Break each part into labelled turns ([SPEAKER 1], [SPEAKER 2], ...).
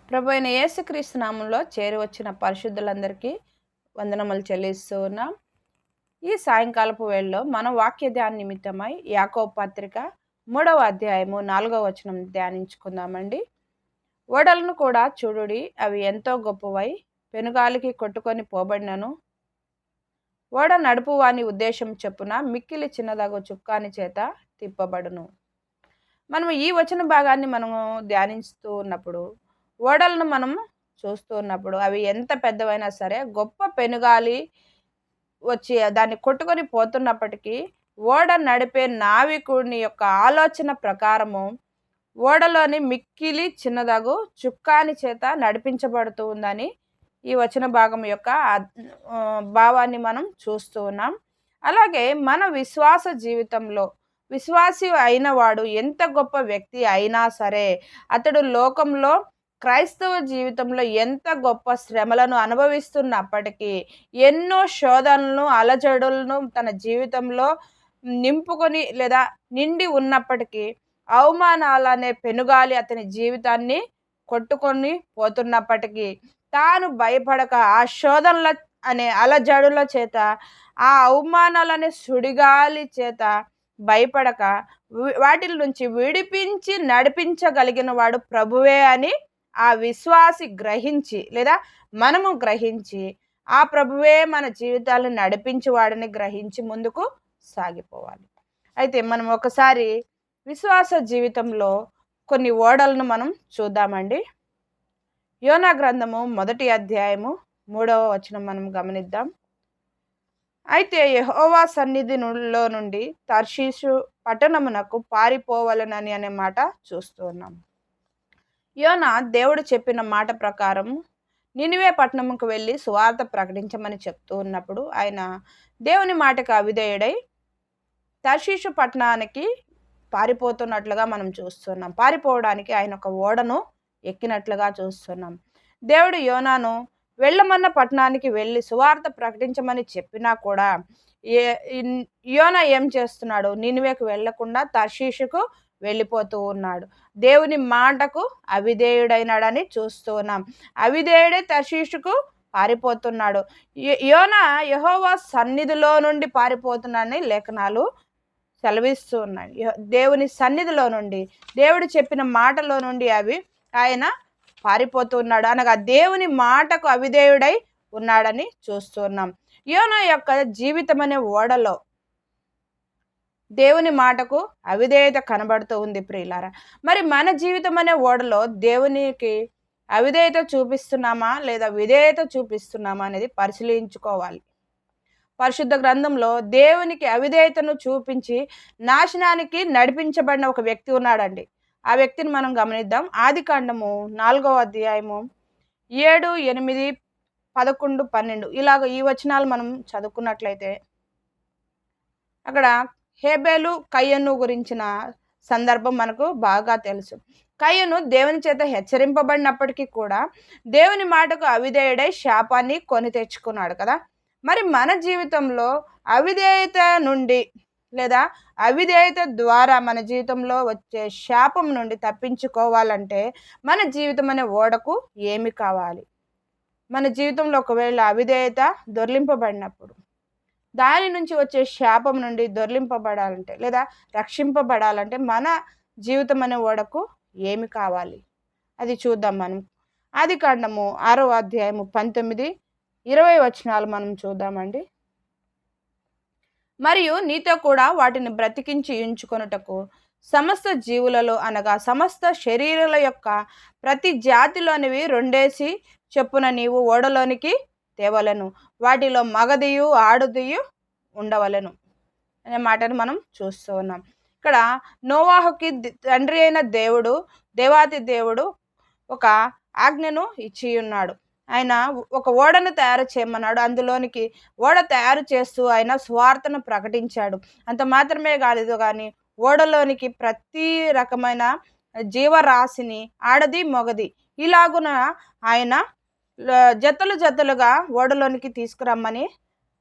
[SPEAKER 1] ప్రభువైన యేసుక్రీస్తు నామంలో చేరి వచ్చిన పరిశుద్ధులందరికీ వందనములు చెల్లిస్తూ ఉన్నాం. ఈ సాయంకాలపు వేళలో మన వాక్య ధ్యాన నిమిత్తమై యాకోబు పత్రిక 3వ అధ్యాయము 4వ వచనం ధ్యానించుకుందామండి. ఓడలను కూడా చూడుడి, అవి ఎంతో గొప్పవై పెనుగాలికి కొట్టుకొని పోబడినను ఓడ నడుపువాని ఉద్దేశం చొప్పున మిక్కిలి చిన్నదగు చుక్కాని చేత తిప్పబడును. మనం ఈ వచన భాగాన్ని మనము ధ్యానిస్తూ ఉన్నప్పుడు, ఓడలను మనం చూస్తూ ఉన్నప్పుడు అవి ఎంత పెద్దవైనా సరే గొప్ప పెనుగాలి వచ్చి దాన్ని కొట్టుకొని పోతున్నప్పటికీ ఓడ నడిపే నావికుడిని యొక్క ఆలోచన ప్రకారము ఓడలోని మిక్కిలి చిన్నదగు చుక్కాని చేత నడిపించబడుతూ ఉందని ఈ వచన భాగం యొక్క భావాన్ని మనం చూస్తూ ఉన్నాం. అలాగే మన విశ్వాస జీవితంలో విశ్వాసి అయిన వాడు ఎంత గొప్ప వ్యక్తి అయినా సరే, అతడు లోకంలో క్రైస్తవ జీవితంలో ఎంత గొప్ప శ్రమలను అనుభవిస్తున్నప్పటికీ, ఎన్నో శోధనలను అలజడులను తన జీవితంలో నింపుకొని లేదా నిండి ఉన్నప్పటికీ, అవమానాలనే పెనుగాలి అతని జీవితాన్ని కొట్టుకొని పోతున్నప్పటికీ తాను భయపడక ఆ శోధనల అనే అలజడుల చేత, ఆ అవమానాలనే సుడిగాలి చేత భయపడక వాటి నుంచి విడిపించి నడిపించగలిగిన వాడు ప్రభువే అని ఆ విశ్వాసి గ్రహించి లేదా మనము గ్రహించి, ఆ ప్రభువే మన జీవితాలను నడిపించి వాడిని గ్రహించి ముందుకు సాగిపోవాలి. అయితే మనం ఒకసారి విశ్వాస జీవితంలో కొన్ని ఓడలను మనం చూద్దామండి. యోనా గ్రంథము 1వ అధ్యాయము 3వ వచనం మనం గమనిద్దాం. అయితే యెహోవా సన్నిధిలో నుండి తర్షీషు పట్టణమునకు పారిపోవలనని అనే మాట చూస్తూ ఉన్నాం. యోనా దేవుడు చెప్పిన మాట ప్రకారం నినివే పట్టణముకు వెళ్ళి సువార్త ప్రకటించమని చెప్తూ ఉన్నప్పుడు ఆయన దేవుని మాటకు అవిధేయుడై తర్షీషు పట్టణానికి పారిపోతున్నట్లుగా మనం చూస్తున్నాం. పారిపోవడానికి ఆయన ఒక ఓడను ఎక్కినట్లుగా చూస్తున్నాం. దేవుడు యోనాను వెళ్ళమన్న పట్టణానికి వెళ్ళి సువార్త ప్రకటించమని చెప్పినా కూడా యోనా ఏం చేస్తున్నాడు? నినివేకు వెళ్ళకుండా తర్షీషుకు వెళ్ళిపోతూ ఉన్నాడు. దేవుని మాటకు అవిధేయుడైనాడని చూస్తూ ఉన్నాం. అవిధేయుడే తర్షీషుకు పారిపోతున్నాడు. యోనా యెహోవా సన్నిధిలో నుండి పారిపోతున్నాడని లేఖనాలు సెలవిస్తూ ఉన్నాయి. దేవుని సన్నిధిలో నుండి, దేవుడు చెప్పిన మాటలో నుండి ఆయన పారిపోతున్నాడు అనగా దేవుని మాటకు అవిధేయుడై ఉన్నాడని చూస్తున్నాం. యోనా యొక్క జీవితం అనే ఓడలో దేవుని మాటకు అవిధేయత కనబడుతూ ఉంది ప్రియులారా. మరి మన జీవితం అనే ఓడలో దేవునికి అవిధేయత చూపిస్తున్నామా లేదా విధేయత చూపిస్తున్నామా అనేది పరిశీలించుకోవాలి. పరిశుద్ధ గ్రంథంలో దేవునికి అవిధేయతను చూపించి నాశనానికి నడిపించబడిన ఒక వ్యక్తి ఉన్నాడండి. ఆ వ్యక్తిని మనం గమనిద్దాం. ఆదికాండము 4వ అధ్యాయము 7, 8, 11, 12 ఇలాగ ఈ వచనాలు మనం చదువుకున్నట్లయితే అక్కడ హేబేలు కయను గురించిన సందర్భం మనకు బాగా తెలుసు. కయను దేవుని చేత హెచ్చరింపబడినప్పటికీ కూడా దేవుని మాటకు అవిధేయుడై శాపాన్ని కొని తెచ్చుకున్నాడు కదా. మరి మన జీవితంలో అవిధేయత నుండి లేదా అవిధేయత ద్వారా మన జీవితంలో వచ్చే శాపం నుండి తప్పించుకోవాలంటే మన జీవితం అనే ఓడకు ఏమి కావాలి? మన జీవితంలో ఒకవేళ అవిధేయత దొర్లింపబడినప్పుడు దాని నుంచి వచ్చే శాపం నుండి దొర్లింపబడాలంటే లేదా రక్షింపబడాలంటే మన జీవితం అనే ఓడకు ఏమి కావాలి? అది చూద్దాం మనం. ఆదికాండము 6వ అధ్యాయము 19, 20 వచనాలు మనం చూద్దామండి. మరియు నీతో కూడా వాటిని బ్రతికించి ఉంచుకొనుటకు సమస్త జీవులలో అనగా సమస్త శరీరాల యొక్క ప్రతి జాతిలోనివి 2 చొప్పున నీవు ఓడలోనికి తేవలను, వాటిలో మగదియు ఆడదియు ఉండవలను అనే మాటను మనం చూస్తూ ఉన్నాం. ఇక్కడ నోవాహుకి తండ్రి అయిన దేవుడు, దేవాతి దేవుడు ఒక ఆజ్ఞను ఇచ్చి ఉన్నాడు. ఆయన ఒక ఓడను తయారు చేయమన్నాడు. అందులోనికి ఓడ తయారు చేస్తూ ఆయన స్వార్థను ప్రకటించాడు. అంత మాత్రమే కాదు కానీ ఓడలోనికి ప్రతి రకమైన జీవరాశిని ఆడది మొగది ఇలాగున ఆయన జతలు జతలుగా ఓడలోనికి తీసుకురమ్మని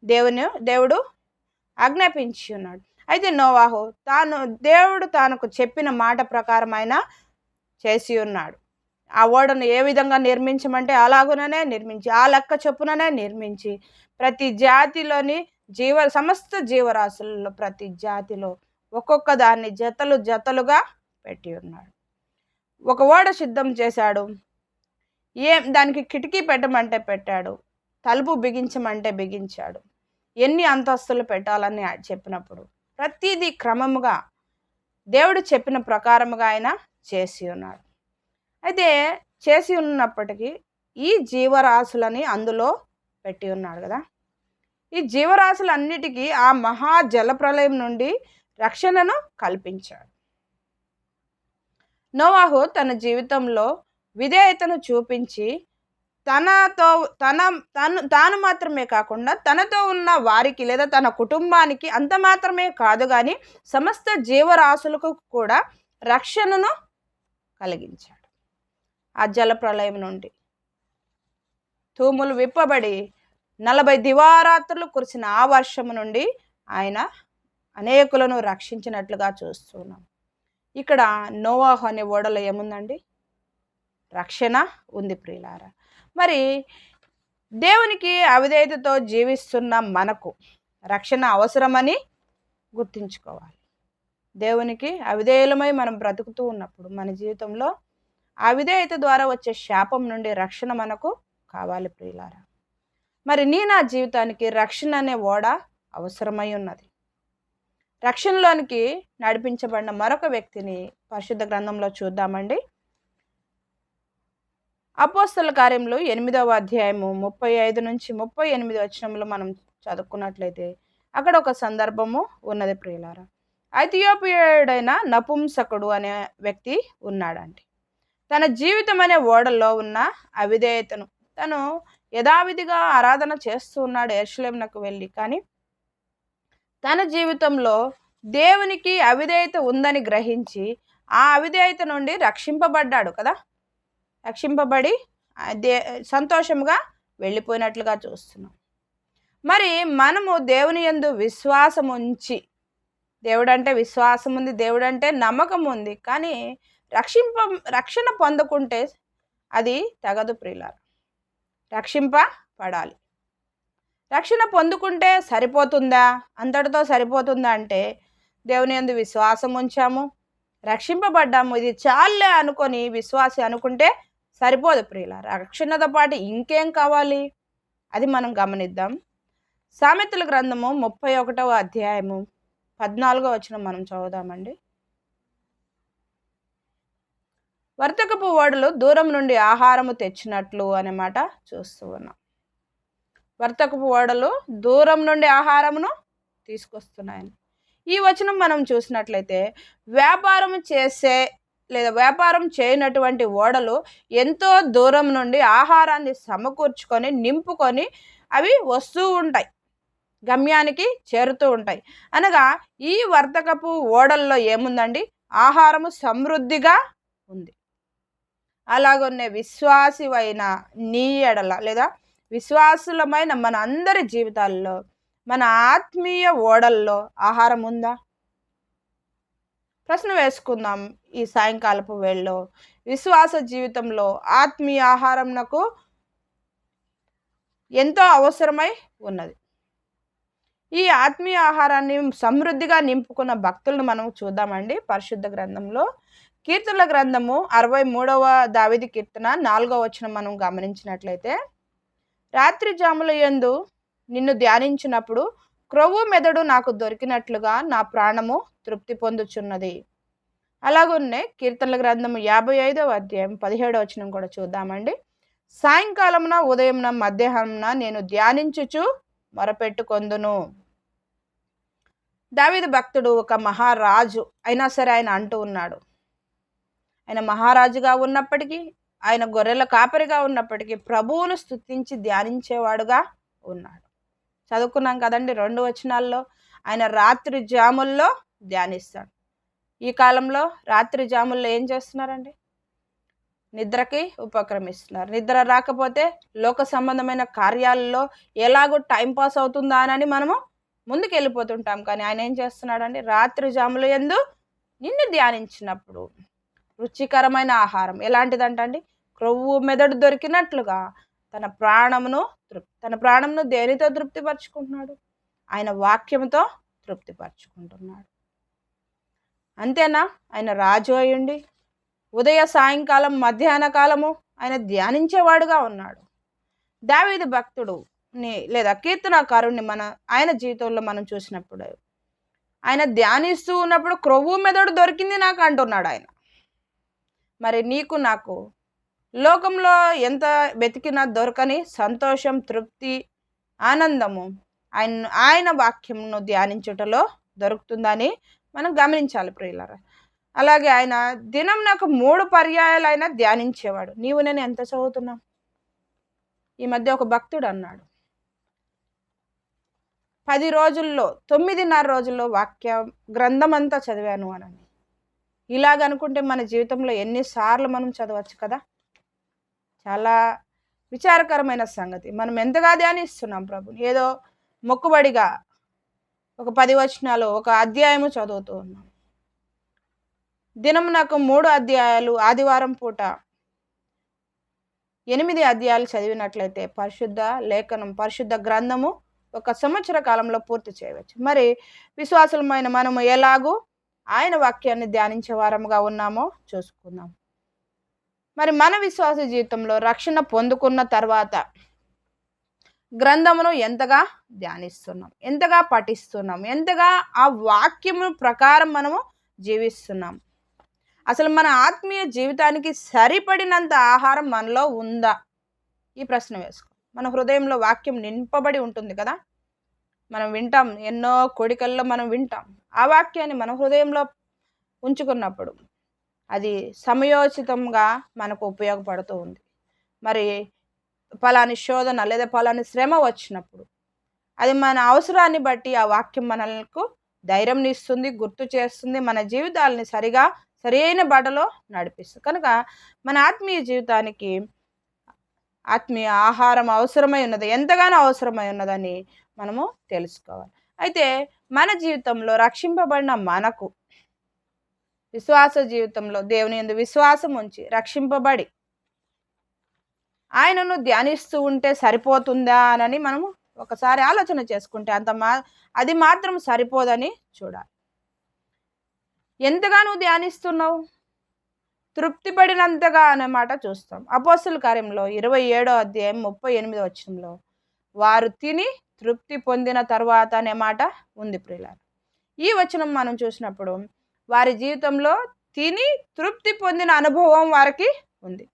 [SPEAKER 1] దేవుడు ఆజ్ఞాపించి ఉన్నాడు. అయితే నోవాహు దేవుడు తనకు చెప్పిన మాట ప్రకారం ఆయన చేసి ఉన్నాడు. ఆ ఓడను ఏ విధంగా నిర్మించమంటే అలాగుననే నిర్మించి, ఆ లెక్క చొప్పుననే నిర్మించి, ప్రతి జాతిలోని సమస్త జీవరాశులలో ప్రతి జాతిలో ఒక్కొక్క దాన్ని జతలు జతలుగా పెట్టి ఉన్నాడు. ఒక ఓడ సిద్ధం చేశాడు. దానికి కిటికీ పెట్టమంటే పెట్టాడు. తలుపు బిగించమంటే బిగించాడు. ఎన్ని అంతస్తులు పెట్టాలని చెప్పినప్పుడు ప్రతిదీ క్రమముగా దేవుడు చెప్పిన ప్రకారముగా ఆయన చేసి ఉన్నాడు. అయితే చేసి ఉన్నప్పటికీ ఈ జీవరాశులని అందులో పెట్టి ఉన్నాడు కదా. ఈ జీవరాశులన్నిటికీ ఆ మహా జలప్రలయం నుండి రక్షణను కల్పించాడు. నోవాహు తన జీవితంలో విధేయతను చూపించి తాను మాత్రమే కాకుండా తనతో ఉన్న వారికి లేదా తన కుటుంబానికి అంత మాత్రమే కాదు కానీ సమస్త జీవరాశులకు కూడా రక్షణను కలిగించాడు. ఆ జలప్రలయం నుండి తూములు విప్పబడి 40 దివారాత్రులు కురిసిన ఆ వర్షము నుండి ఆయన అనేకులను రక్షించినట్లుగా చూస్తున్నాం. ఇక్కడ నోవాహు అనే ఓడలో ఏముందండి? రక్షణ ఉంది ప్రియులారా. మరి దేవునికి అవిధేయతతో జీవిస్తున్న మనకు రక్షణ అవసరమని గుర్తుంచుకోవాలి. దేవునికి అవిధేయులమై మనం బ్రతుకుతూ ఉన్నప్పుడు మన జీవితంలో అవిధేయత ద్వారా వచ్చే శాపం నుండి రక్షణ మనకు కావాలి ప్రియులారా. మరి నా జీవితానికి రక్షణ అనే ఓడ అవసరమై ఉన్నది. రక్షణలోనికి నడిపించబడిన మరొక వ్యక్తిని పరిశుద్ధ గ్రంథంలో చూద్దామండి. అపోస్తల కార్యములు 8వ అధ్యాయము 35 నుంచి 38 వచనంలో మనం చదువుకున్నట్లయితే అక్కడ ఒక సందర్భము ఉన్నది ప్రియులారా. ఐథియోపియుడైన నపుంసకుడు అనే వ్యక్తి ఉన్నాడండి. తన జీవితం అనే ఓడలో ఉన్న అవిధేయతను తను యథావిధిగా ఆరాధన చేస్తూ ఉన్నాడు యెరూషలేమునకు వెళ్ళి. కానీ తన జీవితంలో దేవునికి అవిధేయత ఉందని గ్రహించి ఆ అవిధేయత నుండి రక్షింపబడ్డాడు కదా. రక్షింపబడి సంతోషంగా వెళ్ళిపోయినట్లుగా చూస్తున్నాం. మరి మనము దేవుని యందు విశ్వాసం ఉంచి, దేవుడంటే విశ్వాసం ఉంది, దేవుడంటే నమ్మకం ఉంది, కానీ రక్షణ పొందకుంటే అది తగదు ప్రియులారా. రక్షింపబడాలి. రక్షణ పొందుకుంటే సరిపోతుందా, అంతటితో సరిపోతుందా అంటే దేవుని యందు విశ్వాసం ఉంచాము, రక్షింపబడ్డాము, ఇది చాలే అనుకొని విశ్వాసి అనుకుంటే సరిపోదు ప్రియులారా. రక్షణతో పాటు ఇంకేం కావాలి అది మనం గమనిద్దాం. సామెతల గ్రంథము 31వ అధ్యాయము 14వ వచనం మనం చదువుదామండి. వర్తకపు ఓడలు దూరం నుండి ఆహారము తెచ్చినట్లు అనే మాట చూస్తూ ఉన్నాం. వర్తకపు ఓడలు దూరం నుండి ఆహారమును తీసుకొస్తున్నాయని ఈ వచనం మనం చూసినట్లయితే వ్యాపారం చేసే లేదా వ్యాపారం చేయనటువంటి ఓడలు ఎంతో దూరం నుండి ఆహారాన్ని సమకూర్చుకొని నింపుకొని అవి వస్తూ ఉంటాయి, గమ్యానికి చేరుతూ ఉంటాయి. అనగా ఈ వర్తకపు ఓడల్లో ఏముందండి? ఆహారము సమృద్ధిగా ఉంది. అలాగనే విశ్వాసివైన నీ ఎడల లేదా విశ్వాసులమైన మన అందరి జీవితాల్లో మన ఆత్మీయ ఓడల్లో ఆహారం ఉందా? ప్రశ్న వేసుకుందాం. ఈ సాయంకాలపు వేళలో విశ్వాస జీవితంలో ఆత్మీయ ఆహారం నాకు ఎంతో అవసరమై ఉన్నది. ఈ ఆత్మీయ ఆహారాన్ని సమృద్ధిగా నింపుకున్న భక్తులను మనం చూద్దామండి. పరిశుద్ధ గ్రంథంలో కీర్తనల గ్రంథము 63వ దావీదు కీర్తన 4వ వచనం మనం గమనించినట్లయితే, రాత్రి జాముల యందు నిన్ను ధ్యానించినప్పుడు క్రొవ్వు మెదడు నాకు దొరికినట్లుగా నా ప్రాణము తృప్తి పొందుచున్నది. అలాగనే కీర్తనల గ్రంథము 55వ అధ్యాయం 17వ వచనం కూడా చూద్దామండి. సాయంకాలమున ఉదయమున మధ్యాహ్నమున నేను ధ్యానించుచు మొరపెట్టుకొందును. దావీదు భక్తుడు ఒక మహారాజు అయినా సరే ఆయన అంటూ ఉన్నాడు, ఆయన మహారాజుగా ఉన్నప్పటికీ, ఆయన గొర్రెల కాపరిగా ఉన్నప్పటికీ ప్రభువును స్తుతించి ధ్యానించేవాడుగా ఉన్నాడు. చదువుకున్నాం కదండి 2 వచనాల్లో. ఆయన రాత్రి జాముల్లో ధ్యానిస్తాడు. ఈ కాలంలో రాత్రి జాముల్లో ఏం చేస్తున్నారండి? నిద్రకి ఉపక్రమిస్తున్నారు. నిద్ర రాకపోతే లోక సంబంధమైన కార్యాలలో ఎలాగో టైంపాస్ అవుతుందా అని మనము ముందుకు వెళ్ళిపోతుంటాం. కానీ ఆయన ఏం చేస్తున్నాడండి? రాత్రి జాముల యందు నిన్ను ధ్యానించినప్పుడు రుచికరమైన ఆహారం ఎలాంటిదంటండి? క్రొవ్వు మెదడు దొరికినట్లుగా తన ప్రాణమును దేనితో తృప్తిపరచుకుంటున్నాడు? ఆయన వాక్యంతో తృప్తిపరచుకుంటున్నాడు. అంతేనా? ఆయన రాజు అయ్యుండి ఉదయ సాయంకాలం మధ్యాహ్న కాలము ఆయన ధ్యానించేవాడుగా ఉన్నాడు. దావీదు భక్తుడు లేదా కీర్తనాకారుణ్ణి ఆయన జీవితంలో మనం చూసినప్పుడు ఆయన ధ్యానిస్తూ ఉన్నప్పుడు క్రొవ్వు మెదడు దొరికింది నాకు అంటున్నాడు ఆయన. మరి నీకు నాకు లోకంలో ఎంత వెతికినా దొరకని సంతోషం, తృప్తి, ఆనందము ఆయన వాక్యంను ధ్యానించుటలో దొరుకుతుందని మనం గమనించాలి ప్రియులారా. అలాగే ఆయన దినం నాకు 3 పర్యాయాలు ఆయన ధ్యానించేవాడు. నీవు నేను ఎంత చదువుతున్నాం? ఈ మధ్య ఒక భక్తుడు అన్నాడు, 10 రోజుల్లో 9.5 రోజుల్లో వాక్య గ్రంథం అంతా చదివాను అని. ఇలాగనుకుంటే మన జీవితంలో ఎన్నిసార్లు మనం చదవచ్చు కదా. చాలా విచారకరమైన సంగతి. మనం ఎంతగా ధ్యానిస్తున్నాం ప్రభుని. ఏదో మొక్కుబడిగా ఒక 10 వచనాలు, ఒక అధ్యాయము చదువుతూ ఉన్నాం. దినం నాకు 3 అధ్యాయాలు, ఆదివారం పూట 8 అధ్యాయాలు చదివినట్లయితే పరిశుద్ధ లేఖనం, పరిశుద్ధ గ్రంథము 1 సంవత్సర కాలంలో పూర్తి చేయవచ్చు. మరి విశ్వాసులమైన మనము ఎలాగూ ఆయన వాక్యాన్ని ధ్యానించే వారముగా ఉన్నామో చూసుకుందాం. మరి మన విశ్వాస జీవితంలో రక్షణ పొందుకున్న తర్వాత గ్రంథమును ఎంతగా ధ్యానిస్తున్నాం, ఎంతగా పఠిస్తున్నాం, ఎంతగా ఆ వాక్యము ప్రకారం మనము జీవిస్తున్నాం? అసలు మన ఆత్మీయ జీవితానికి సరిపడినంత ఆహారం మనలో ఉందా? ఈ ప్రశ్న వేసుకో. మన హృదయంలో వాక్యం నింపబడి ఉంటుంది కదా. మనం వింటాం, ఎన్నో కోడికల్లో మనం వింటాం. ఆ వాక్యాన్ని మన హృదయంలో ఉంచుకున్నప్పుడు అది సమయోచితంగా మనకు ఉపయోగపడుతూ ఉంది. మరి పలాని శోధన లేదా పలాని శ్రమ వచ్చినప్పుడు అది మన అవసరాన్ని బట్టి ఆ వాక్యం మనకు ధైర్యం ఇస్తుంది, గుర్తు చేస్తుంది, మన జీవితాలని సరైన బాటలో నడిపిస్తుంది. కనుక మన ఆత్మీయ జీవితానికి ఆత్మీయ ఆహారం అవసరమై ఉన్నది, ఎంతగానో అవసరమై ఉన్నదని మనము తెలుసుకోవాలి. అయితే మన జీవితంలో రక్షింపబడిన మనకు విశ్వాస జీవితంలో దేవుని యందు విశ్వాసం ఉంచి రక్షింపబడి ఆయనను ధ్యానిస్తూ ఉంటే సరిపోతుందా అని మనము ఒకసారి ఆలోచన చేసుకుంటే అది మాత్రం సరిపోదని చూడాలి. ఎంతగా నువ్వు ధ్యానిస్తున్నావు? తృప్తి పడినంతగా అనే మాట చూస్తాం. అపోస్తలుల కార్యంలో 27వ అధ్యాయం 38వ వచనంలో వారు తిని తృప్తి పొందిన తర్వాత అనే మాట ఉంది ప్రియులారా. ఈ వచనం మనం చూసినప్పుడు వారి జీవితంలో తిని తృప్తి పొందిన అనుభవం వారికి ఉంది.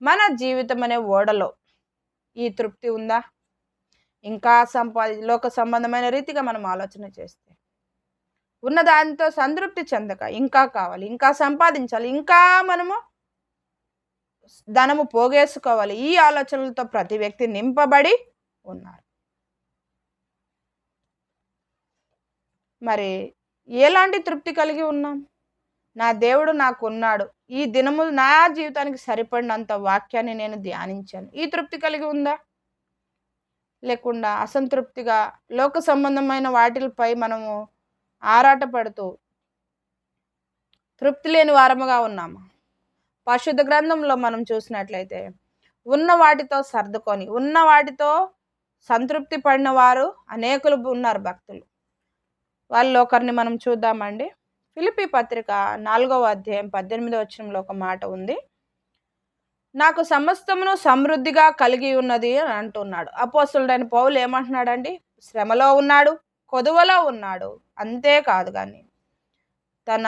[SPEAKER 1] మన జీవితం అనే ఓడలో ఈ తృప్తి ఉందా? ఇంకా లోక సంబంధమైన రీతిగా మనం ఆలోచన చేస్తే ఉన్న దానితో సంతృప్తి చెందక ఇంకా కావాలి, ఇంకా సంపాదించాలి, ఇంకా మనము ధనము పోగేసుకోవాలి, ఈ ఆలోచనలతో ప్రతి వ్యక్తి నింపబడి ఉన్నారు. మరి ఎలాంటి తృప్తి కలిగి ఉన్నాం? నా దేవుడు నాకు ఉన్నాడు, ఈ దినము నా జీవితానికి సరిపడినంత వాక్యాన్ని నేను ధ్యానించాను, ఈ తృప్తి కలిగి ఉందా? లేకుండా అసంతృప్తిగా లోక సంబంధమైన వాటిపై మనము ఆరాటపడుతూ తృప్తి లేని వారముగా ఉన్నామా? పరిశుద్ధ గ్రంథంలో మనం చూసినట్లయితే ఉన్న వాటితో సర్దుకొని ఉన్న వాటితో సంతృప్తి పడిన వారు అనేకులు ఉన్నారు భక్తులు. వాళ్ళలో ఒకరిని మనం చూద్దామండి. ఫిలిప్పీ పత్రిక 4వ అధ్యాయం 18వ వచనంలో ఒక మాట ఉంది. నాకు సమస్తమును సమృద్ధిగా కలిగి ఉన్నది అని అంటున్నాడు. అపోస్తలుడైన పౌలు ఏమంటున్నాడండి? శ్రమలో ఉన్నాడు, కొదువలో ఉన్నాడు, అంతేకాదు కానీ తన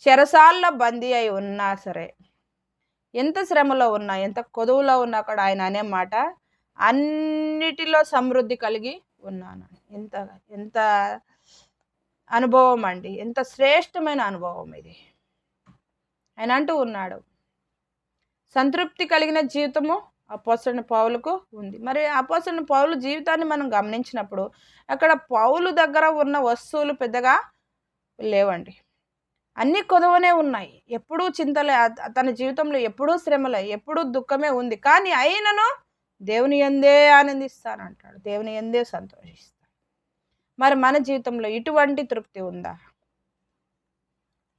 [SPEAKER 1] చెరసాల్లో బందీ అయి ఉన్నా సరే, ఎంత శ్రమలో ఉన్నా, ఎంత కొదువులో ఉన్నా కూడా ఆయన అనే మాట, అన్నిటిలో సమృద్ధి కలిగి ఉన్నాను. ఎంత అనుభవం అండి, ఎంత శ్రేష్టమైన అనుభవం ఇది. ఆయన అంటూ ఉన్నాడు, సంతృప్తి కలిగిన జీవితము అపోస్తలుడైన పౌలుకు ఉంది. మరి అపోస్తలుడైన పౌలు జీవితాన్ని మనం గమనించినప్పుడు అక్కడ పౌలు దగ్గర ఉన్న వస్తువులు పెద్దగా లేవండి, అన్ని కొదవనే ఉన్నాయి. ఎప్పుడూ చింతలే, తన జీవితంలో ఎప్పుడూ శ్రమలే, ఎప్పుడూ దుఃఖమే ఉంది. కానీ అయినను దేవుని యందే ఆనందిస్తానంటాడు, దేవుని యందే సంతోషిస్తాను. మరి మన జీవితంలో ఇటువంటి తృప్తి ఉందా?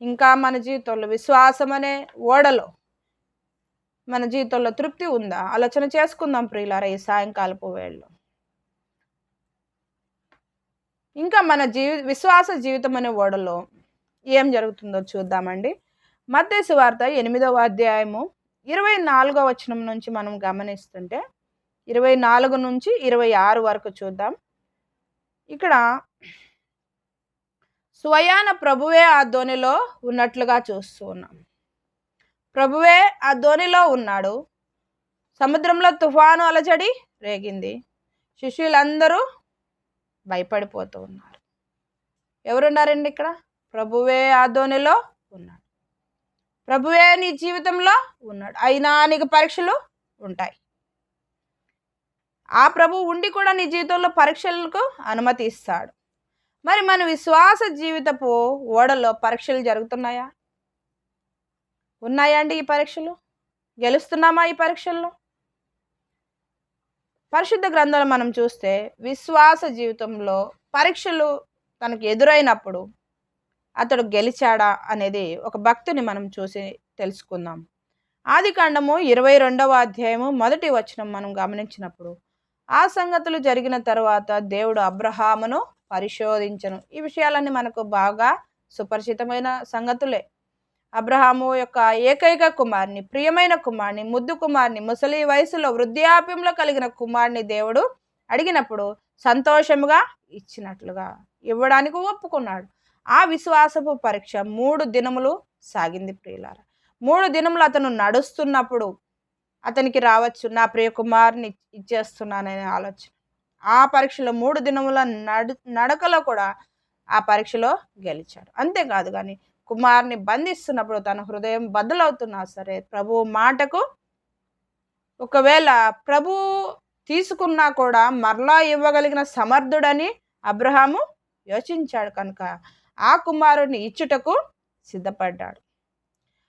[SPEAKER 1] ఇంకా మన జీవితంలో విశ్వాసం అనే ఓడలో మన జీవితంలో తృప్తి ఉందా? ఆలోచన చేసుకుందాం ప్రియులారా ఈ సాయంకాలపు వేళలో. ఇంకా మన విశ్వాస జీవితం అనే ఓడలో ఏం జరుగుతుందో చూద్దామండి. మత్తయి సువార్త 8వ అధ్యాయము 24వ వచనం నుంచి మనం గమనిస్తుంటే 24 నుంచి 26 వరకు చూద్దాం. ఇక్కడ స్వయాన ప్రభువే ఆ ధోనిలో ఉన్నట్లుగా చూస్తూ ఉన్నాం. ప్రభువే ఆ ధోనిలో ఉన్నాడు. సముద్రంలో తుఫాను అలజడి రేగింది. శిష్యులందరూ భయపడిపోతూ ఉన్నారు. ఎవరున్నారండి ఇక్కడ? ప్రభువే ఆ ధోనిలో ఉన్నాడు. ప్రభువే నీ జీవితంలో ఉన్నాడు. అయినా నీకు పరీక్షలు ఉంటాయి. ఆ ప్రభు ఉండి కూడా నీ జీవితంలో పరీక్షలకు అనుమతి ఇస్తాడు. మరి మన విశ్వాస జీవితపు ఓడలో పరీక్షలు జరుగుతున్నాయా? ఉన్నాయా అండి ఈ పరీక్షలు? గెలుస్తున్నామా ఈ పరీక్షల్లో? పరిశుద్ధ గ్రంథాలు మనం చూస్తే విశ్వాస జీవితంలో పరీక్షలు తనకు ఎదురైనప్పుడు అతడు గెలిచాడా అనేది ఒక భక్తుని మనం చూసి తెలుసుకుందాం. ఆదికాండము 22వ అధ్యాయము 1వ వచనం మనం గమనించినప్పుడు, ఆ సంగతులు జరిగిన తర్వాత దేవుడు అబ్రహామును పరిశోధించను. ఈ విషయాలన్నీ మనకు బాగా సుపరిచితమైన సంగతులే. అబ్రహాము యొక్క ఏకైక కుమారుని, ప్రియమైన కుమారుని, ముద్దు కుమారుని, ముసలి వయసులో వృద్ధాప్యంలో కలిగిన కుమారుని దేవుడు అడిగినప్పుడు సంతోషముగా ఇచ్చినట్లుగా ఇవ్వడానికి ఒప్పుకున్నాడు. ఆ విశ్వాసపు పరీక్ష 3 దినములు సాగింది ప్రియులారా. 3 దినములు అతను నడుస్తున్నప్పుడు అతనికి రావచ్చు, నా ప్రియ కుమారుని ఇచ్చేస్తున్నాననే ఆలోచన. ఆ పరీక్షలో 3 దినముల నడకలో కూడా ఆ పరీక్షలో గెలిచాడు. అంతేకాదు కానీ కుమారుని బంధిస్తున్నప్పుడు తన హృదయం బద్దలవుతున్నా సరే ప్రభు మాటకు ఒకవేళ ప్రభు తీసుకున్నా కూడా మరలా ఇవ్వగలిగిన సమర్థుడని అబ్రహాము యోచించాడు కనుక ఆ కుమారుని ఇచ్చుటకు సిద్ధపడ్డాడు.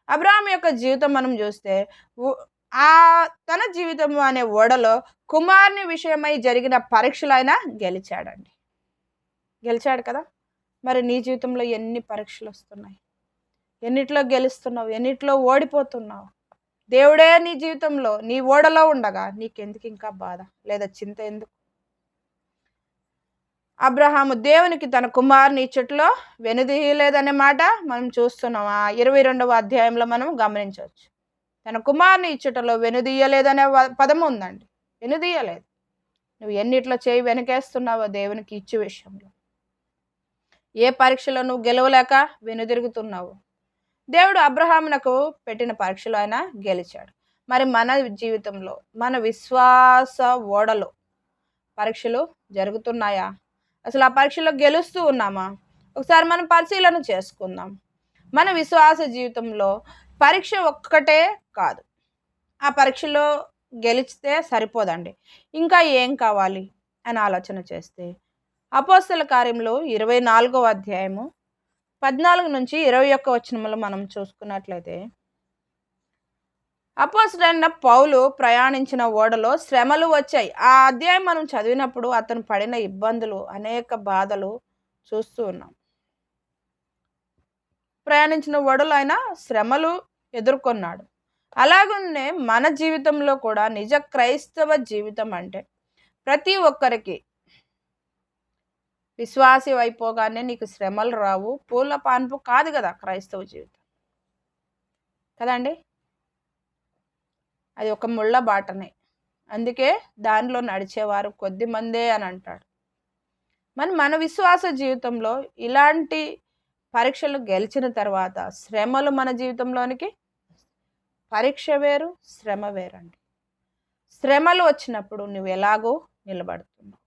[SPEAKER 1] అబ్రహాం యొక్క జీవితం మనం చూస్తే తన జీవితం అనే ఓడలో కుమారుని విషయమై జరిగిన పరీక్షలైనా గెలిచాడండి. గెలిచాడు కదా. మరి నీ జీవితంలో ఎన్ని పరీక్షలు వస్తున్నాయి? ఎన్నిట్లో గెలుస్తున్నావు? ఎన్నిట్లో ఓడిపోతున్నావు? దేవుడే నీ జీవితంలో నీ ఓడలో ఉండగా నీకెందుకు ఇంకా బాధ లేదా చింత ఎందుకు? అబ్రహాము దేవునికి తన కుమారుని ఇచ్చట్లో వెనుదీయలేదనే మాట మనం చూస్తున్నాం. 22వ అధ్యాయంలో మనం గమనించవచ్చు. తన కుమారుని ఇచ్చటలో వెనుదీయలేదనే పదం ఉందండి. వెనుదీయలేదు. నువ్వు ఎన్నిట్లో చేయి వెనకేస్తున్నావో దేవునికి ఇచ్చే విషయంలో, ఏ పరీక్షలో నువ్వు గెలవలేక వెనుదిరుగుతున్నావు, దేవుడు అబ్రహామునకు పెట్టిన పరీక్షలో ఆయన గెలిచాడు. మరి మన జీవితంలో మన విశ్వాస ఓడలో పరీక్షలు జరుగుతున్నాయా? అసలు ఆ పరీక్షలో గెలుస్తూ ఉన్నామా? ఒకసారి మనం పరిశీలన చేసుకుందాం. మన విశ్వాస జీవితంలో పరీక్ష ఒక్కటే కాదు. ఆ పరీక్షలో గెలిచితే సరిపోదండి, ఇంకా ఏం కావాలి అని ఆలోచన చేస్తే అపోస్తల కార్యములు 24వ అధ్యాయము 14 నుంచి 21 వచనములు మనం చూసుకున్నట్లయితే, అపోస్తలుడైన పౌలు ప్రయాణించిన ఓడలో శ్రమలు వచ్చాయి. ఆ అధ్యాయం మనం చదివినప్పుడు అతను పడిన ఇబ్బందులు, అనేక బాధలు చూస్తూ ఉన్నాం. ప్రయాణించిన ఓడలో ఆయన శ్రమలు ఎదుర్కొన్నాడు. అలాగనే మన జీవితంలో కూడా నిజ క్రైస్తవ జీవితం అంటే ప్రతి ఒక్కరికి విశ్వాసి అయిపోగానే నీకు శ్రమలు రావు, పూల పాన్పు కాదు కదా క్రైస్తవ జీవితం కదండి. అది ఒక ముళ్ళ బాటనే. అందుకే దానిలో నడిచేవారు కొద్ది మందే అని అంటాడు. మన విశ్వాస జీవితంలో ఇలాంటి పరీక్షలు గెలిచిన తర్వాత శ్రమలు మన జీవితంలోనికి, పరీక్ష వేరు శ్రమ వేరండి. శ్రమలు వచ్చినప్పుడు నువ్వు ఎలాగో నిలబడుతున్నావు.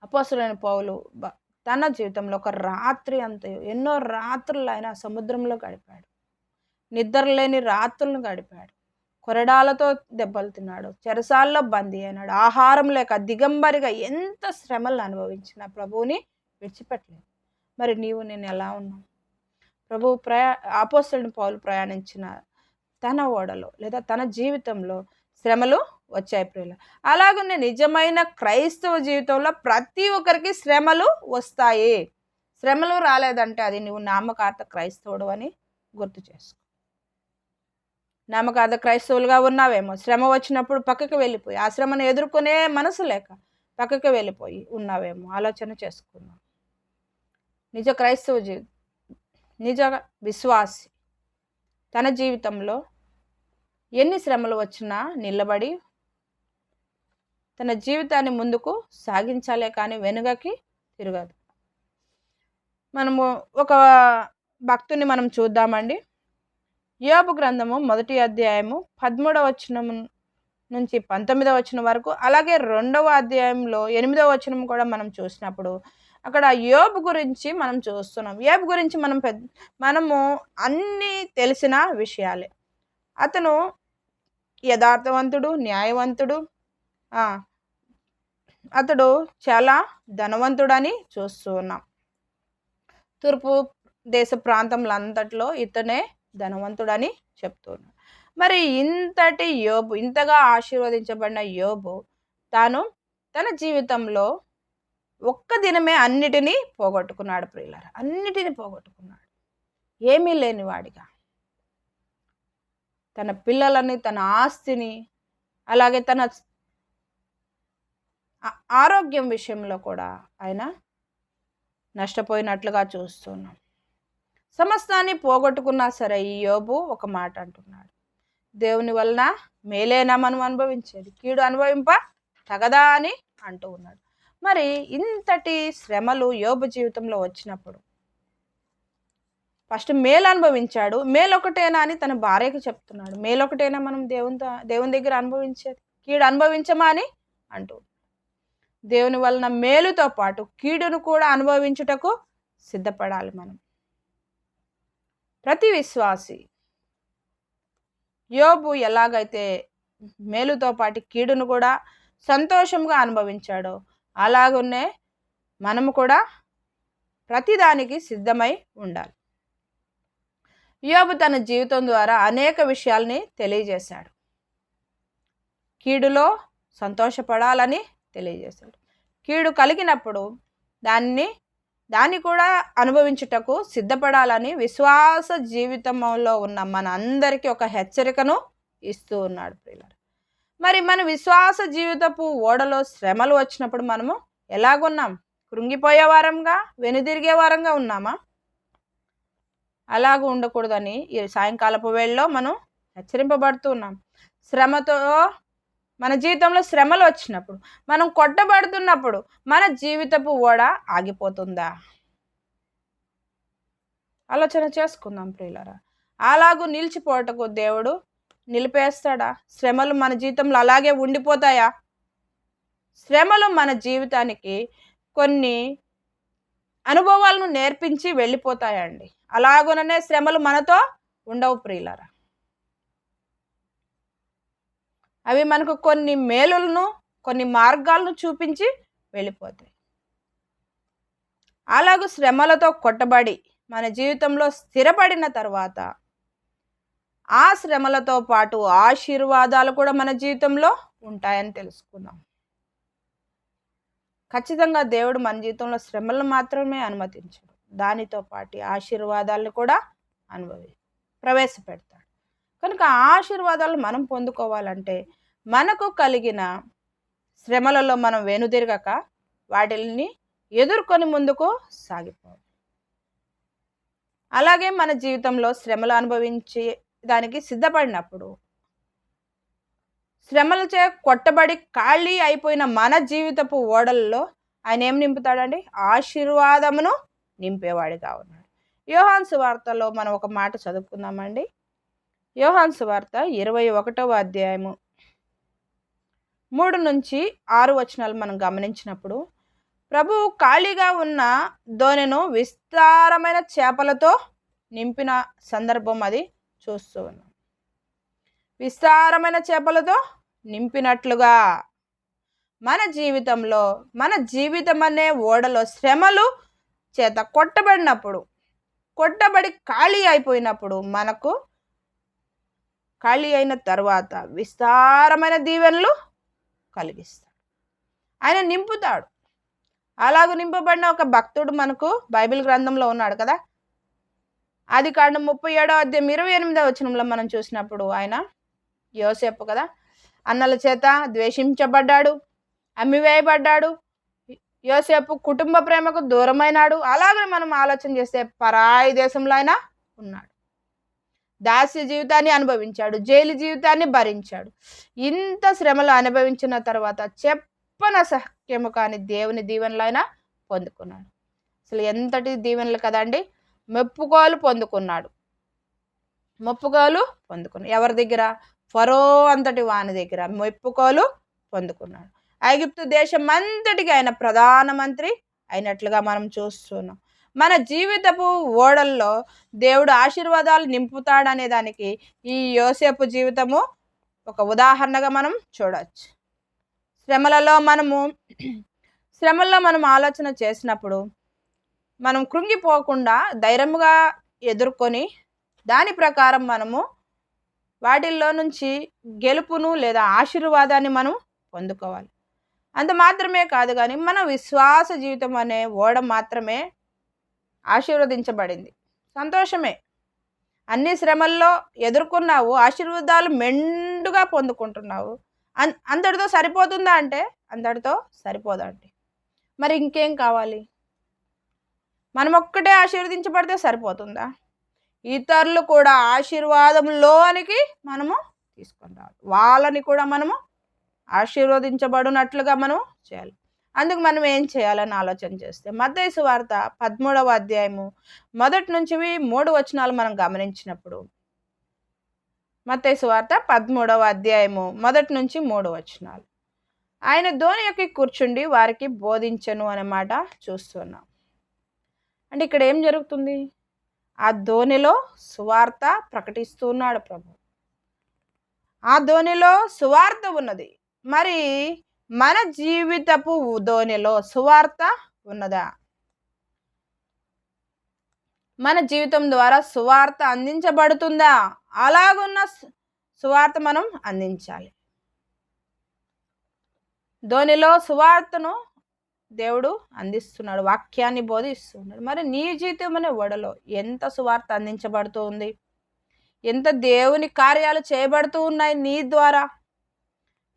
[SPEAKER 1] అపోస్తలుడైన పౌలు తన జీవితంలో ఒక రాత్రి అంతా ఎన్నో రాత్రులు ఆయన సముద్రంలో గడిపాడు. నిద్రలేని రాత్రులను గడిపాడు. కొరడాలతో దెబ్బలు తిన్నాడు. చెరసాల్లో బందీ అయినాడు. ఆహారం లేక దిగంబరిగా ఎంత శ్రమలను అనుభవించిన ప్రభువుని విడిచిపెట్టలేదు. మరి నీవు నేను ఎలా ఉన్నావు? ప్రభు అపోస్తలుడైన పౌలు ప్రయాణించిన తన ఓడలో లేదా తన జీవితంలో శ్రమలు వచ్చాయి ప్రియుల. అలాగనే నిజమైన క్రైస్తవ జీవితంలో ప్రతి ఒక్కరికి శ్రమలు వస్తాయి. శ్రమలు రాలేదంటే అది నువ్వు నామకార్థ క్రైస్తవుడు అని గుర్తు చేసుకో. నమ్మకార్థ క్రైస్తవులుగా ఉన్నావేమో, శ్రమ వచ్చినప్పుడు పక్కకి వెళ్ళిపోయి ఆ శ్రమను ఎదుర్కొనే మనసు లేక పక్కకి వెళ్ళిపోయి ఉన్నావేమో ఆలోచన చేసుకున్నాం. నిజ క్రైస్తవ నిజ విశ్వాసి తన జీవితంలో ఎన్ని శ్రమలు వచ్చినా నిలబడి తన జీవితాన్ని ముందుకు సాగించాలే కానీ వెనుకకి తిరగదు. మనము ఒక భక్తుని మనం చూద్దామండి. యోబు గ్రంథము 1వ అధ్యాయము 13వ వచనం నుంచి 19వ వచనం వరకు, అలాగే 2వ అధ్యాయంలో 8వ వచనం కూడా మనం చూసినప్పుడు అక్కడ యోబు గురించి మనం చూస్తున్నాం. యోబు గురించి మనము అన్నీ తెలిసిన విషయాలే. అతను యథార్థవంతుడు, న్యాయవంతుడు, అతడు చాలా ధనవంతుడని చూస్తూ ఉన్నాం. తూర్పు దేశ ప్రాంతంలో అంతట్లో ఇతనే ధనవంతుడని చెప్తున్నాడు. మరి ఇంతటి యోబు, ఇంతగా ఆశీర్వదించబడిన యోబు తాను తన జీవితంలో ఒక్క దినమే అన్నిటినీ పోగొట్టుకున్నాడు ప్రియులారా. అన్నిటినీ పోగొట్టుకున్నాడు. ఏమీ లేనివాడిగా తన పిల్లలని, తన ఆస్తిని, అలాగే తన ఆరోగ్యం విషయంలో కూడా ఆయన నష్టపోయినట్లుగా చూస్తున్నాం. సమస్తాన్ని పోగొట్టుకున్నా సరే ఈ యోబు ఒక మాట అంటున్నాడు, దేవుని వలన మేలేనా మనం అనుభవించేది, కీడు అనుభవింప తగదా అని అంటూ ఉన్నాడు. మరి ఇంతటి శ్రమలు యోబు జీవితంలో వచ్చినప్పుడు ఫస్ట్ మేలు అనుభవించాడు. మేలొకటేనా అని తన భార్యకు చెప్తున్నాడు. మేలొకటేనా మనం దేవుని దగ్గర అనుభవించేది, కీడు అనుభవించమా అని అంటూ, దేవుని వలన మేలుతో పాటు కీడును కూడా అనుభవించుటకు సిద్ధపడాలి మనం. ప్రతి విశ్వాసి యోబు ఎలాగైతే మేలుతో పాటు కీడును కూడా సంతోషంగా అనుభవించాడో అలాగనే మనము కూడా ప్రతిదానికి సిద్ధమై ఉండాలి. యోబు తన జీవితం ద్వారా అనేక విషయాల్ని తెలియజేశాడు. కీడులో సంతోషపడాలని తెలియజేశాడు. కీడు కలిగినప్పుడు దాన్ని కూడా అనుభవించుటకు సిద్ధపడాలని విశ్వాస జీవితంలో ఉన్న మన అందరికీ ఒక హెచ్చరికను ఇస్తూ ఉన్నాడు ప్రియులారా. మరి మన విశ్వాస జీవితపు ఓడలో శ్రమలు వచ్చినప్పుడు మనము ఎలాగున్నాం? కృంగిపోయే వారంగా, వెనుదిరిగే వారంగా ఉన్నామా? అలాగ ఉండకూడదని ఈ సాయంకాలపు వేళలో మనం హెచ్చరింపబడుతూ ఉన్నాం. శ్రమతో మన జీవితంలో శ్రమలు వచ్చినప్పుడు, మనం కొట్టబడుతున్నప్పుడు మన జీవితపు ఓడ ఆగిపోతుందా? ఆలోచన చేసుకుందాం ప్రియులారా. అలాగూ నిలిచిపోవటకు దేవుడు నిలిపేస్తాడా? శ్రమలు మన జీవితంలో అలాగే ఉండిపోతాయా? శ్రమలు మన జీవితానికి కొన్ని అనుభవాలను నేర్పించి వెళ్ళిపోతాయండి. అలాగుననే శ్రమలు మనతో ఉండవు ప్రియులారా. అవి మనకు కొన్ని మేలులను, కొన్ని మార్గాలను చూపించి వెళ్ళిపోతాయి. అలాగూ శ్రమలతో కొట్టబడి మన జీవితంలో స్థిరపడిన తర్వాత ఆ శ్రమలతో పాటు ఆశీర్వాదాలు కూడా మన జీవితంలో ఉంటాయని తెలుసుకుందాం. ఖచ్చితంగా దేవుడు మన జీవితంలో శ్రమలను మాత్రమే అనుమతించడు, దానితో పాటు ఆశీర్వాదాలను కూడా ప్రవేశపెడతాడు. కనుక ఆశీర్వాదాలు మనం పొందుకోవాలంటే మనకు కలిగిన శ్రమలలో మనం వెనుదిరగక వాటిని ఎదుర్కొని ముందుకు సాగిపోవాలి. అలాగే మన జీవితంలో శ్రమలు అనుభవించి దానికి సిద్ధపడినప్పుడు శ్రమలచే కొట్టబడి ఖాళీ అయిపోయిన మన జీవితపు ఓడల్లో ఆయన ఏం నింపుతాడండి? ఆశీర్వాదమును నింపేవాడిగా ఉన్నాడు. యోహాను సువార్తలో మనం ఒక మాట చదువుకుందామండి. యోహాను సువార్త 21వ అధ్యాయము 3 నుంచి 6 వచనాలు మనం గమనించినప్పుడు, ప్రభువు ఖాళీగా ఉన్న దోణెను విస్తారమైన చేపలతో నింపిన సందర్భం అది చూస్తూ ఉన్నాం. విస్తారమైన చేపలతో నింపినట్లుగా మన జీవితంలో, మన జీవితం అనే ఓడలో శ్రమలు చేత కొట్టబడి ఖాళీ అయిపోయినప్పుడు, మనకు ఖాళీ అయిన తర్వాత విస్తారమైన దీవెనలు కలిగిస్తాడు, ఆయన నింపుతాడు. అలాగూ నింపబడిన ఒక భక్తుడు మనకు బైబిల్ గ్రంథంలో ఉన్నాడు కదా. ఆదికాండం 37వ అధ్యాయం 28వ వచనంలో మనం చూసినప్పుడు ఆయన యోసేపు కదా, అన్నల చేత ద్వేషించబడ్డాడు, అమ్మివేయబడ్డాడు. యోసేపు కుటుంబ ప్రేమకు దూరమైనాడు. అలాగే మనం ఆలోచన చేస్తే పరాయి దేశంలో ఆయన ఉన్నాడు, దాస్య జీవితాన్ని అనుభవించాడు, జైలు జీవితాన్ని భరించాడు. ఇంత శ్రమలు అనుభవించిన తర్వాత చెప్పన సఖ్యము కాని దేవుని దీవెనలు ఆయన పొందుకున్నాడు. అసలు ఎంతటి దీవెనలు కదండి. మెప్పుకోలు పొందుకున్నాడు. ఎవరి దగ్గర? ఫరో అంతటి వాని దగ్గర మెప్పుకోలు పొందుకున్నాడు. ఐగుప్తు దేశం అంతటికి ఆయన ప్రధానమంత్రి అయినట్లుగా మనం చూస్తున్నాం. మన జీవితపు ఓడల్లో దేవుడు ఆశీర్వాదాలు నింపుతాడనే దానికి ఈ యోసేపు జీవితము ఒక ఉదాహరణగా మనం చూడవచ్చు. శ్రమలలో మనం ఆలోచన చేసినప్పుడు మనం కృంగిపోకుండా ధైర్యంగా ఎదుర్కొని దాని ప్రకారం మనము వాటిల్లో నుంచి గెలుపును లేదా ఆశీర్వాదాన్ని మనం పొందుకోవాలి. అంత మాత్రమే కాదు కానీ మన విశ్వాస జీవితం అనే ఓడ మాత్రమే ఆశీర్వదించబడింది. సంతోషమే. అన్ని శ్రమల్లో ఎదుర్కొన్నావు, ఆశీర్వాదాలు మెండుగా పొందుకుంటున్నావు. అంతటితో సరిపోతుందా అంటే అంతటితో సరిపోదండి. మరి ఇంకేం కావాలి? మనం ఒక్కటే ఆశీర్వదించబడితే సరిపోతుందా? ఇతరులు కూడా ఆశీర్వాదంలోనికి మనము తీసుకొని రావాలి. వాళ్ళని కూడా మనము ఆశీర్వదించబడినట్లుగా మనం చేయాలి. అందుకు మనం ఏం చేయాలని ఆలోచన చేస్తే మత్తయి సువార్త 13వ అధ్యాయము 1 నుంచి 3 వచనాలు మనం గమనించినప్పుడు, మత్తయి సువార్త 13వ అధ్యాయము 1 నుంచి 3 వచనాలు, ఆయన ధోని ఎక్కి కూర్చుండి వారికి బోధించను అనే మాట చూస్తున్నాం. అంటే ఇక్కడ ఏం జరుగుతుంది? ఆ ధోనిలో సువార్త ప్రకటిస్తున్నాడు ప్రభు. ఆ ధోనిలో సువార్త ఉన్నది. మరి మన జీవితపు ధోనిలో సువార్త ఉన్నదా? మన జీవితం ద్వారా సువార్త అందించబడుతుందా? అలాగున్న సువార్త మనం అందించాలి. ధోనిలో సువార్తను దేవుడు అందిస్తున్నాడు, వాక్యాన్ని బోధిస్తున్నాడు. మరి నీ జీవితం అనే ఓడలో ఎంత సువార్త అందించబడుతూ ఉంది? ఎంత దేవుని కార్యాలు చేయబడుతూ ఉన్నాయి నీ ద్వారా?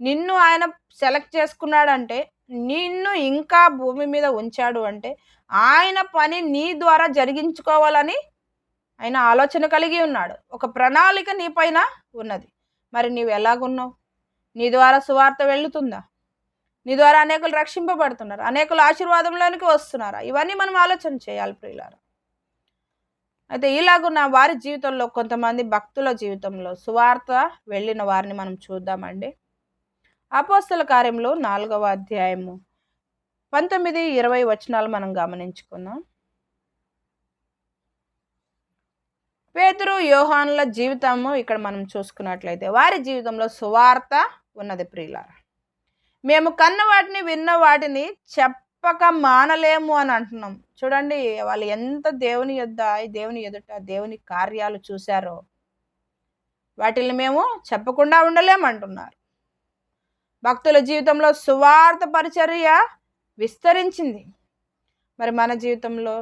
[SPEAKER 1] నిన్ను ఆయన సెలెక్ట్ చేసుకున్నాడంటే, నిన్ను ఇంకా భూమి మీద ఉంచాడు అంటే ఆయన పని నీ ద్వారా జరిగించుకోవాలని ఆయన ఆలోచన కలిగి ఉన్నాడు. ఒక ప్రణాళిక నీ పైన ఉన్నది. మరి నీవు ఎలాగున్నావు? నీ ద్వారా సువార్త వెళుతుందా? నీ ద్వారా అనేకులు రక్షింపబడుతున్నారు, అనేకులు ఆశీర్వాదంలోనికి వస్తున్నారా? ఇవన్నీ మనం ఆలోచన చేయాలి ప్రియులారా. అయితే ఇలాగున్న వారి జీవితంలో కొంతమంది భక్తుల జీవితంలో సువార్త వెళ్ళిన వారిని మనం చూద్దామండి. అపోస్తల కార్యములు 4వ అధ్యాయము 19-20 వచనాలు మనం గమనించుకుందాం. పేతురు యోహానుల జీవితము ఇక్కడ మనం చూసుకున్నట్లయితే వారి జీవితంలో సువార్త ఉన్నది ప్రియులారా. మేము కన్న వాటిని విన్న వాటిని చెప్పక మానలేము అని అంటున్నాం. చూడండి, వాళ్ళు ఎంత దేవుని ఎదుట దేవుని కార్యాలు చూశారో వాటిని మేము చెప్పకుండా ఉండలేమంటున్నారు. భక్తుల జీవితంలో సువార్త పరిచర్య విస్తరించింది. మరి మన జీవితంలో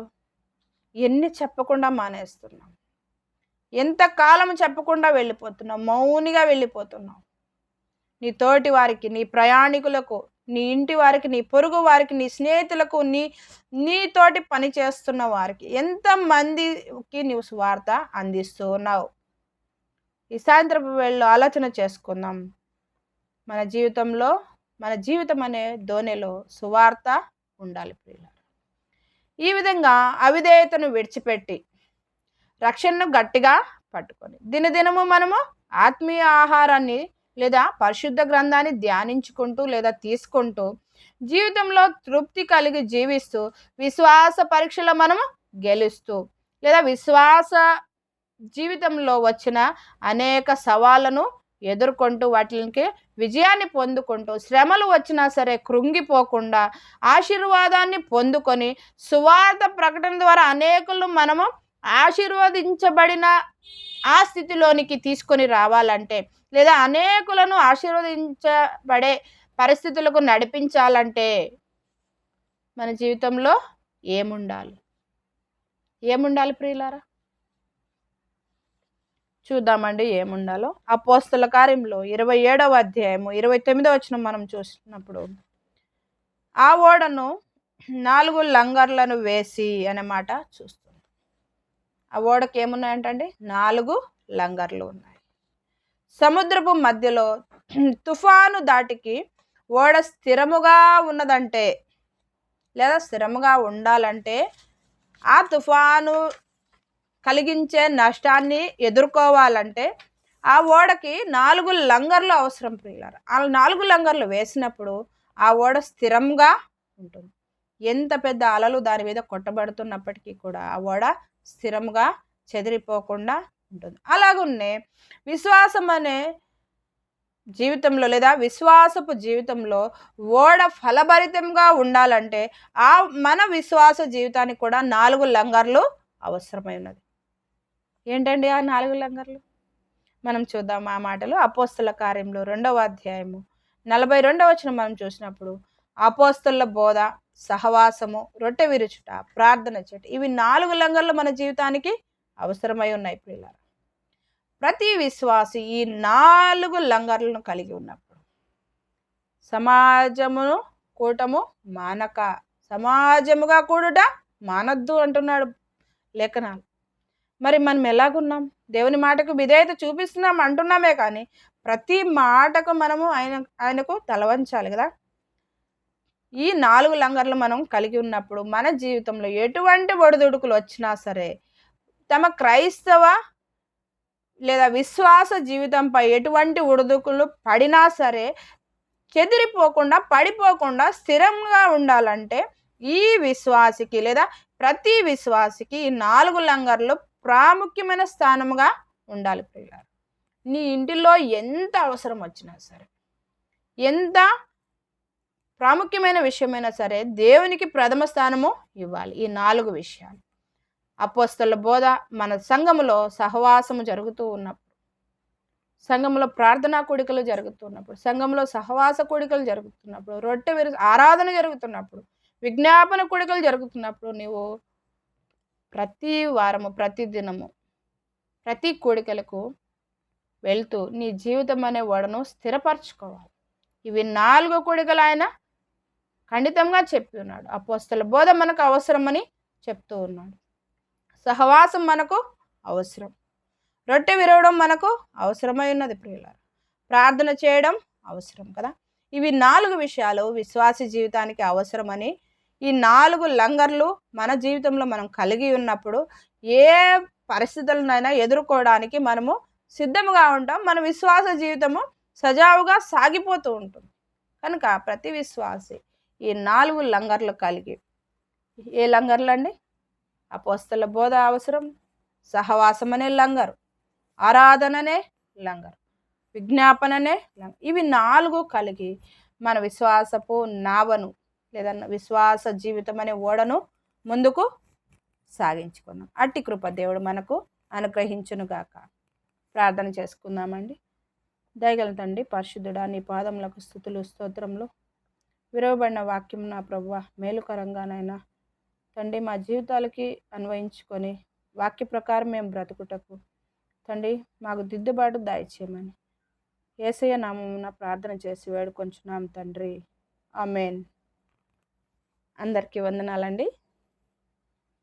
[SPEAKER 1] ఎన్ని చెప్పకుండా మానేస్తున్నాం? ఎంతకాలం చెప్పకుండా వెళ్ళిపోతున్నాం? మౌనిగా వెళ్ళిపోతున్నాం. నీ తోటి వారికి, నీ ప్రయాణికులకు, నీ ఇంటి వారికి, నీ పొరుగు వారికి, నీ స్నేహితులకు, నీతోటి పని చేస్తున్న వారికి ఎంతమందికి నీవు సువార్త అందిస్తూ ఉన్నావు? ఈ సాయంత్రపు వేళలో ఆలోచన చేసుకుందాం. మన జీవితం అనే ధోనిలో సువార్త ఉండాలి ప్రియులారా. ఈ విధంగా అవిధేయతను విడిచిపెట్టి రక్షణను గట్టిగా పట్టుకొని దినదినము మనము ఆత్మీయ ఆహారాన్ని లేదా పరిశుద్ధ గ్రంథాన్ని ధ్యానించుకుంటూ లేదా తీసుకుంటూ జీవితంలో తృప్తి కలిగి జీవిస్తూ విశ్వాస పరీక్షలో మనము గెలుస్తూ లేదా విశ్వాస జీవితంలో వచ్చిన అనేక సవాళ్ళను ఎదుర్కొంటూ వాటికి విజయాన్ని పొందుకుంటూ శ్రమలు వచ్చినా సరే కృంగిపోకుండా ఆశీర్వాదాన్ని పొందుకొని సువార్త ప్రకటన ద్వారా అనేకులు మనము ఆశీర్వదించబడిన ఆ స్థితిలోనికి తీసుకొని రావాలంటే లేదా అనేకులను ఆశీర్వదించబడే పరిస్థితులకు నడిపించాలంటే మన జీవితంలో ఏముండాలి ప్రియులారా? చూద్దామండి ఏముండాలో. అపోస్తల కార్యంలో 27వ అధ్యాయము 29వ వచనం మనం చూసినప్పుడు, ఆ ఓడను 4 లంగర్లను వేసి అనే మాట చూస్తాం. ఆ ఓడకి ఏమున్నాయంటండి? 4 లంగర్లు ఉన్నాయి. సముద్రపు మధ్యలో తుఫాను దాటికి ఓడ స్థిరముగా ఉన్నదంటే, లేదా స్థిరముగా ఉండాలంటే, ఆ తుఫాను కలిగించే నష్టాన్ని ఎదుర్కోవాలంటే ఆ ఓడకి 4 లంగర్లు అవసరం ప్రియులారా. ఆ 4 లంగర్లు వేసినప్పుడు ఆ ఓడ స్థిరంగా ఉంటుంది. ఎంత పెద్ద అలలు దాని మీద కొట్టబడుతున్నప్పటికీ కూడా ఆ ఓడ స్థిరంగా చెదిరిపోకుండా ఉంటుంది. అలాగున్నే విశ్వాసం అనే జీవితంలో, లేదా విశ్వాసపు జీవితంలో ఓడ ఫలభరితంగా ఉండాలంటే మన విశ్వాస జీవితానికి కూడా 4 లంగర్లు అవసరమైనది. ఏంటండి ఆ 4 లంగర్లు? మనం చూద్దాం ఆ మాటలు. అపోస్తల కార్యంలో 2వ అధ్యాయము 42వ వచనం మనం చూసినప్పుడు, అపోస్తలుల బోధ, సహవాసము, రొట్టె విరుచుట, ప్రార్థన చేయట, ఇవి 4 లంగర్లు మన జీవితానికి అవసరమై ఉన్నాయి ప్రియులారా. ప్రతి విశ్వాసి ఈ 4 లంగర్లను కలిగి ఉన్నప్పుడు సమాజమును కూటము మానక, సమాజముగా కూడుట మానద్దు అంటున్నాడు లేఖనాలు. మరి మనం ఎలాగున్నాం? దేవుని మాటకు విధేయత చూపిస్తున్నాం అంటున్నామే కానీ ప్రతి మాటకు మనము ఆయనకు తలవంచాలి కదా. ఈ 4 లంగర్లు మనం కలిగి ఉన్నప్పుడు మన జీవితంలో ఎటువంటి ఒడిదుడుకులు వచ్చినా సరే, తమ క్రైస్తవ లేదా విశ్వాస జీవితంపై ఎటువంటి ఒడిదుడుకులు పడినా సరే చెదిరిపోకుండా, పడిపోకుండా స్థిరంగా ఉండాలంటే ఈ విశ్వాసికి, లేదా ప్రతి విశ్వాసికి ఈ 4 లంగర్లు ప్రాముఖ్యమైన స్థానముగా ఉండాలి ప్రియులారా. నీ ఇంటిలో ఎంత అవసరం వచ్చినా సరే, ఎంత ప్రాముఖ్యమైన విషయమైనా సరే దేవునికి ప్రథమ స్థానము ఇవ్వాలి. ఈ 4 విషయాలు. అపోస్తలుల బోధ, మన సంఘములో సహవాసము జరుగుతూ ఉన్నప్పుడు, సంఘంలో ప్రార్థనా కూడికలు జరుగుతున్నప్పుడు, సంఘంలో సహవాస కూడికలు జరుగుతున్నప్పుడు, రొట్టె ఆరాధన జరుగుతున్నప్పుడు, విజ్ఞాపన కూడికలు జరుగుతున్నప్పుడు, నీవు ప్రతి వారము, ప్రతి దినము, ప్రతి కూడికలకు వెళ్తూ నీ జీవితం అనే ఓడను స్థిరపరచుకోవాలి. ఇవి 4 కూడికలు ఆయన ఖండితంగా చెప్పి ఉన్నాడు. అపోస్తలుల బోధ మనకు అవసరమని చెప్తూ ఉన్నాడు. సహవాసం మనకు అవసరం. రొట్టె విరవడం మనకు అవసరమై ఉన్నది ప్రియులారా. ప్రార్థన చేయడం అవసరం కదా. ఇవి 4 విషయాలు విశ్వాసి జీవితానికి అవసరమని, ఈ 4 లంగర్లు మన జీవితంలో మనం కలిగి ఉన్నప్పుడు ఏ పరిస్థితులనైనా ఎదుర్కోవడానికి మనము సిద్ధముగా ఉంటాం. మన విశ్వాస జీవితము సజావుగా సాగిపోతూ ఉంటుంది. కనుక ప్రతి విశ్వాసి ఈ 4 లంగర్లు కలిగి, ఏ లంగర్లు అండి? అపోస్తలుల బోధ అవసరం, సహవాసం అనే లంగరు, ఆరాధననే లంగరు, విజ్ఞాపననే లంగరు. ఇవి 4 కలిగి మన విశ్వాసపు నావను, లేదా విశ్వాస జీవితం అనే ఓడను ముందుకు సాగించుకున్నాం. అట్టి కృప దేవుడు మనకు అనుగ్రహించునుగాక. ప్రార్థన చేసుకుందామండి. దయగల తండ్రి, పరిశుద్ధుడా, నీ పాదములకు స్తుతులు స్తోత్రములు. విరవబడిన వాక్యం నా ప్రభువా మేలుకరంగానైనా తండ్రి మా జీవితాలకి అన్వయించుకొని వాక్య ప్రకారం మేము బ్రతుకుటకు తండ్రి మాకు దిద్దుబాటు దయచేయమని యేసయ్య నామమున ప్రార్థన చేసి వేడుకొంచున్నాం తండ్రి. ఆమేన్. అందరికీ వందనాలండి.